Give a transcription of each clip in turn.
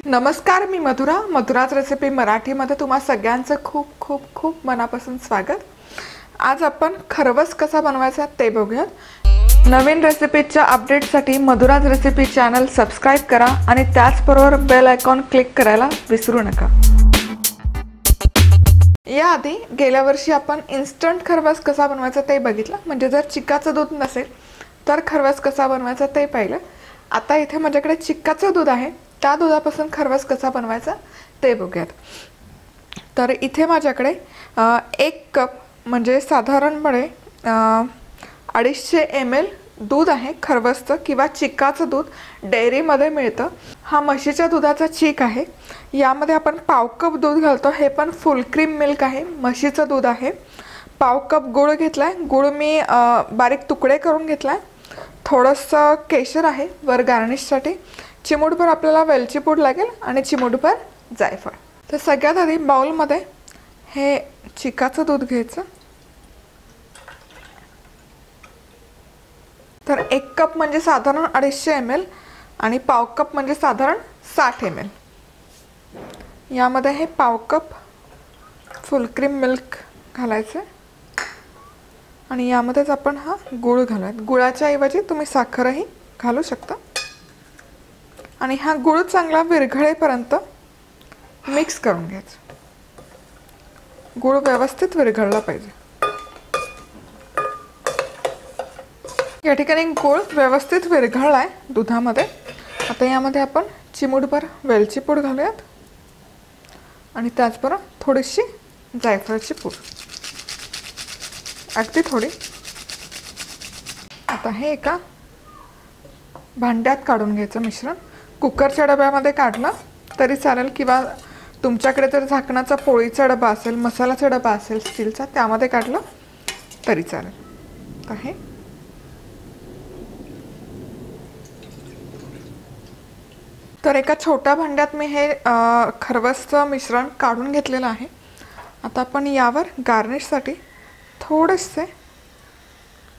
नमस्कार, मी मधुराज रेसिपी मराठीमध्ये तुम्हा सगळ्यांचं खूप खूप खूप मनापासून स्वागत। आज आपण खरवस कसा बनवायचा ते बघूयात। नवीन रेसिपीच्या अपडेटसाठी मधुराज रेसिपी चॅनल सबस्क्राइब करा आणि त्याचबरोबर बेल आयकॉन क्लिक करायला विसरू नका। याआधी गेल्या वर्षी आपण इन्स्टंट खरवस कसा बनवायचा ते बघितलं, म्हणजे जर चिकाचं दूध नसेल तर खरवस कसा बनवायचा ते पाहिलं। आता इथे माझ्याकडे चिकाचं दूध आहे, त्या दुधापासून खरवस कसा बनवायचा ते बघूयात। तर इथे माझ्याकडे 1 कप म्हणजे साधारणपणे 250 ml दूध आहे खरवसचं किंवा चिकाचं दूध डेअरीमध्ये मिळतं। हा म्हशीच्या दुधाचा चीक आहे। यामध्ये आपण पाव कप दूध घालतो, हे पण फुल क्रीम मिल्क आहे, म्हशीचं दूध आहे। पाव कप गुळ घेतलाय, गुळ मी बारीक तुकडे करून घेतलाय। थोडंसं केशर आहे वर गार्निशसाठी, चिमूटभर आपल्याला वेलची पूड लागेल आणि चिमूटभर जायफळ। तर सगळ्यात आधी बाउलमध्ये हे चिकाचं दूध घ्यायचं। तर 1 कप म्हणजे साधारण 250 ml आणि पाव कप म्हणजे साधारण 60 ml। यामध्ये हे पाव कप फुल क्रीम मिल्क घालायचं आणि यामध्येच आपण हा गुळ घालायचा। गुळाच्या ऐवजी तुम्ही साखरही घालू शकता आणि हा गुळ चांगला विरघळेपर्यंत मिक्स करून घ्यायचा। गुळ व्यवस्थित विरघळला पाहिजे। या ठिकाणी गुळ व्यवस्थित विरघळलाय दुधामध्ये। आता यामध्ये आपण चिमूटभर वेलची पूड घालूयात आणि त्याचबरोबर थोडीशी जायफळाची पूड, अगदी थोडी। आता हे एका भांड्यात काढून घ्यायचं मिश्रण। कुकरच्या डब्यामध्ये काढलं तरी चालेल किंवा तुमच्याकडे जर झाकणाचा पोळीचा डबा असेल, मसाल्याचा डबा असेल स्टीलचा, त्यामध्ये काढलं तरी चालेल। आहे तर एका छोट्या भांड्यात मी हे खरवसचं मिश्रण काढून घेतलेलं आहे। आता आपण यावर गार्निशसाठी थोडेसे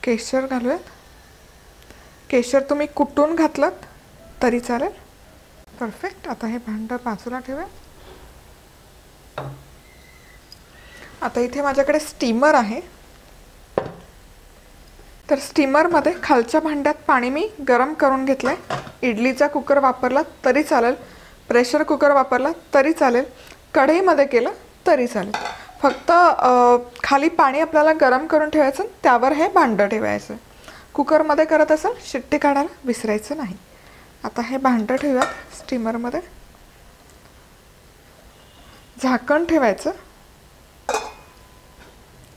केशर घालूयात। केशर तुम्ही कुटून घातलं तरी चालेल। परफेक्ट। आता हे भांडं बाजूला ठेवूया। आता इथे माझ्याकडे स्टीमर आहे, तर स्टीमरमध्ये खालच्या भांड्यात पाणी मी गरम करून घेतलंय। इडलीचा कुकर वापरला तरी चालेल, प्रेशर कुकर वापरला तरी चालेल, कढईमध्ये केलं तरी चालेल। फक्त खाली पाणी आपल्याला गरम करून ठेवायचं, त्यावर हे भांडं ठेवायचं। कुकरमध्ये करत असाल शिट्टी काढायला विसरायचं नाही। आता हे भांडं ठेवूयात स्टीमरमध्ये, झाकण ठेवायचं।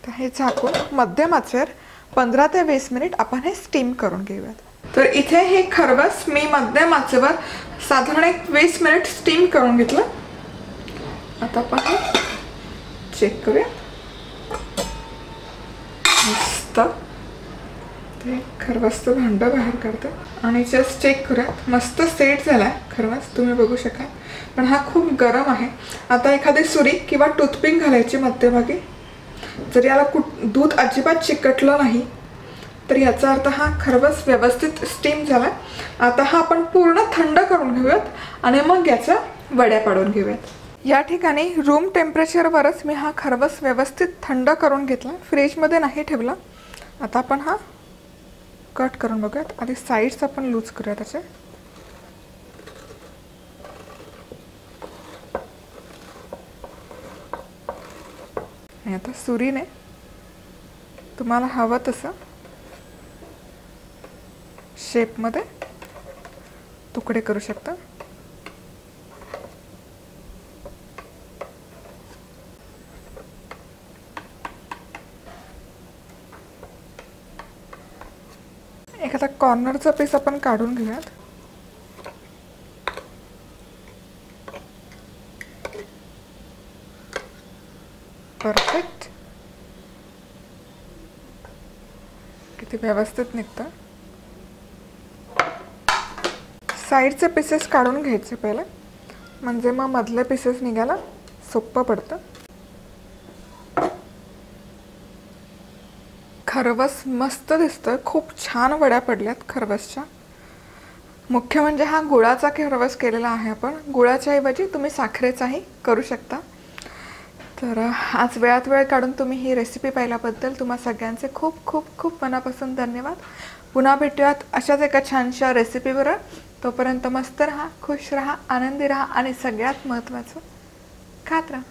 तर हे झाकून मध्यम आचेवर 15 ते 20 मिनिट आपण हे स्टीम करून घेऊयात। तर इथे हे खरवस मी मध्यम आचेवर साधारण 20 मिनिट स्टीम करून घेतलं। आता आपण हे चेक करूया। मस्त ते खरवसचं भांडं बाहेर काढते आणि जस्ट चेक करूयात। मस्त सेट झालाय खरवस, तुम्ही बघू शकाल, पण हा खूप गरम आहे। आता एखादी सुरी किंवा टूथपिक घालायची मध्यभागी। जर याला दूध अजिबात चिकटलं नाही तर याचा अर्थ हा खरवस व्यवस्थित स्टीम झालाय। आता हा आपण पूर्ण थंड करून घेऊयात आणि मग याच्या वड्या पाडून घेऊयात। या ठिकाणी रूम टेम्परेचरवरच मी हा खरवस व्यवस्थित थंड करून घेतला, फ्रीजमध्ये नाही ठेवला। आता आपण हा कट करून बघूयात। आधी साइड्स आपण लूज करूया त्याचे। आणि आता सुरीने तुम्हाला हवं तसं शेपमध्ये तुकडे करू शकता। एखादा कॉर्नरचा पीस आपण काढून घेऊयात। परफेक्ट। किती व्यवस्थित निघतं। साइडचे पीसेस काढून घ्यायचे पहिले, म्हणजे मग मधले पीसेस निघायला सोपं पडतं। खरवस मस्त दिसतं, खूप छान वड्या पडल्यात खरवसच्या। मुख्य म्हणजे हा गुळाचा खरवस केलेला आहे आपण. गुळाच्या ऐवजी तुम्ही साखरेचाही करू शकता. तर आज वेळात वेळ काढून तुम्ही ही रेसिपी पाहिल्याबद्दल तुम्हा सगळ्यांचे खूप खूप खूप मनापासून धन्यवाद. पुन्हा भेटूयात अशाच एका छानशा रेसिपीवर. तोपर्यंत मस्त राहा, खुश राहा, आनंदी राहा आणि सगळ्यात महत्त्वाचं खात राहा.